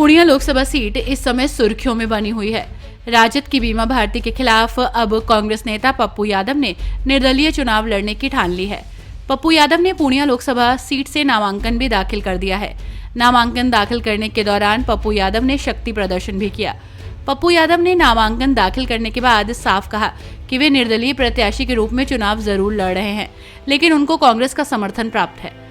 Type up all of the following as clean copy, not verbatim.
Purnia Lok Sabha seat इस समय सुर्खियों में बनी हुई है। राजद की बीमा भारती के खिलाफ अब कांग्रेस नेता पप्पू यादव ने निर्दलीय चुनाव लड़ने की ठान ली है। पप्पू यादव ने पूर्णिया लोकसभा सीट से नामांकन भी दाखिल कर दिया है। नामांकन दाखिल करने के दौरान पप्पू यादव ने शक्ति प्रदर्शन भी किया। पप्पू यादव ने नामांकन दाखिल करने के बाद साफ कहा कि वे निर्दलीय प्रत्याशी के रूप में चुनाव जरूर लड़ रहे हैं, लेकिन उनको कांग्रेस का समर्थन प्राप्त है।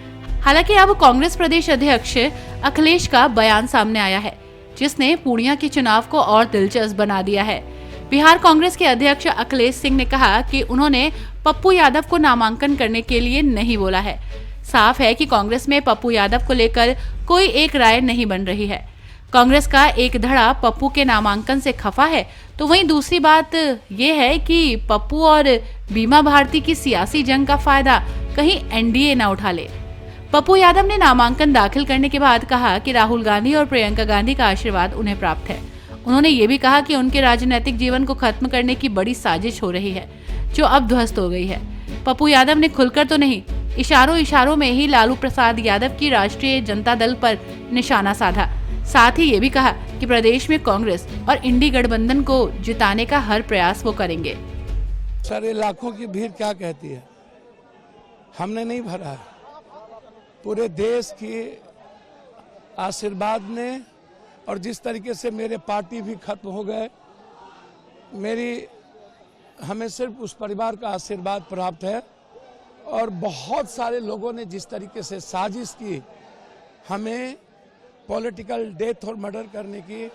हालांकि अब कांग्रेस प्रदेश अध्यक्ष अखिलेश का बयान सामने आया है, जिसने पूर्णिया के चुनाव को और दिलचस्प बना दिया है। बिहार कांग्रेस के अध्यक्ष अखिलेश सिंह ने कहा कि उन्होंने पप्पू यादव को नामांकन करने के लिए नहीं बोला है। साफ है कि कांग्रेस में पप्पू यादव को लेकर कोई एक राय नहीं बन रही है। कांग्रेस का एक धड़ा पप्पू के नामांकन से खफा है, तो वहीं दूसरी बात यह है कि पप्पू और बीमा भारती की सियासी जंग का फायदा कहीं एनडीए न उठा ले। पप्पू यादव ने नामांकन दाखिल करने के बाद कहा कि राहुल गांधी और प्रियंका गांधी का आशीर्वाद उन्हें प्राप्त है। उन्होंने ये भी कहा कि उनके राजनीतिक जीवन को खत्म करने की बड़ी साजिश हो रही है, जो अब ध्वस्त हो गई है। पप्पू यादव ने खुलकर तो नहीं, इशारों में ही लालू प्रसाद यादव की राष्ट्रीय जनता दल पर निशाना साधा। साथ ही ये भी कहा कि प्रदेश में कांग्रेस और इंडी गठबंधन को जिताने का हर प्रयास वो करेंगे। सर, ये लाखों की भीड़ क्या कहती है? हमने नहीं भरा है। पूरे देश की आशीर्वाद ने, और जिस तरीके से मेरे पार्टी भी खत्म हो गए, हमें सिर्फ उस परिवार का आशीर्वाद प्राप्त है। और बहुत सारे लोगों ने जिस तरीके से साजिश की हमें पॉलिटिकल डेथ और मर्डर करने की,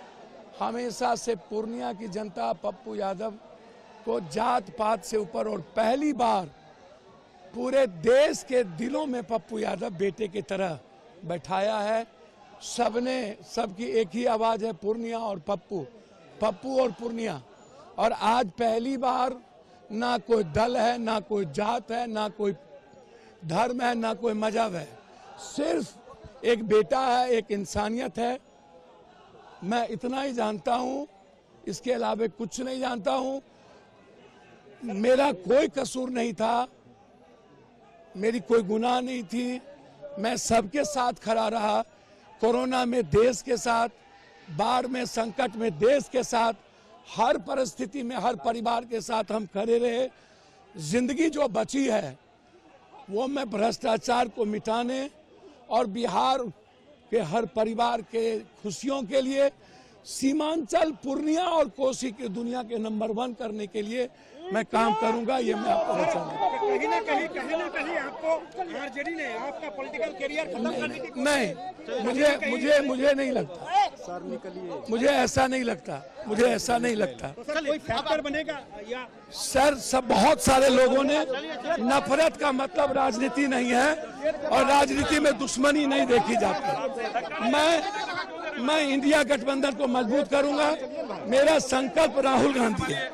हमेशा से पूर्णिया की जनता पप्पू यादव को जात पात से ऊपर और पहली बार पूरे देश के दिलों में पप्पू यादव बेटे की तरह बैठाया है। सबकी एक ही आवाज है, पूर्णिया और पप्पू, पप्पू और पूर्णिया। और आज पहली बार ना कोई दल है, ना कोई जात है, ना कोई धर्म है, ना कोई मजहब है, सिर्फ एक बेटा है, एक इंसानियत है। मैं इतना ही जानता हूं, इसके अलावा कुछ नहीं जानता हूं। मेरा कोई कसूर नहीं था, मेरी कोई गुनाह नहीं थी। मैं सबके साथ खड़ा रहा, कोरोना में देश के साथ, बाढ़ में संकट में देश के साथ, हर परिस्थिति में हर परिवार के साथ हम खड़े रहे। जिंदगी जो बची है वो मैं भ्रष्टाचार को मिटाने और बिहार के हर परिवार के खुशियों के लिए, सीमांचल पूर्णिया और कोसी की दुनिया के नंबर 1 करने के लिए मैं काम करूंगा। ये मैं आपको वचन दूं। कहीं ना कहीं आपको आरजेडी ने आपका पॉलिटिकल करियर खत्म करने की नहीं, मुझे नहीं लगता सर, निकलिए। मुझे ऐसा नहीं लगता। तो सर कोई फैक्टर बनेगा या सर? बहुत सारे लोगों ने, नफरत का मतलब राजनीति नहीं है और राजनीति में दुश्मनी नहीं देखी जाती। मैं इंडिया गठबंधन को मजबूत करूंगा। मेरा संकल्प राहुल गांधी है।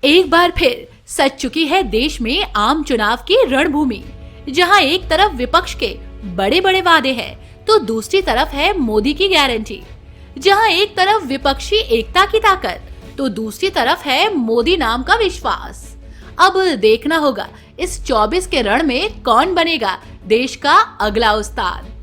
एक बार फिर सज चुकी है देश में आम चुनाव की रणभूमि, जहां एक तरफ विपक्ष के बड़े बड़े वादे हैं, तो दूसरी तरफ है मोदी की गारंटी। जहां एक तरफ विपक्षी एकता की ताकत, तो दूसरी तरफ है मोदी नाम का विश्वास। अब देखना होगा इस 24 के रण में कौन बनेगा देश का अगला उस्ताद।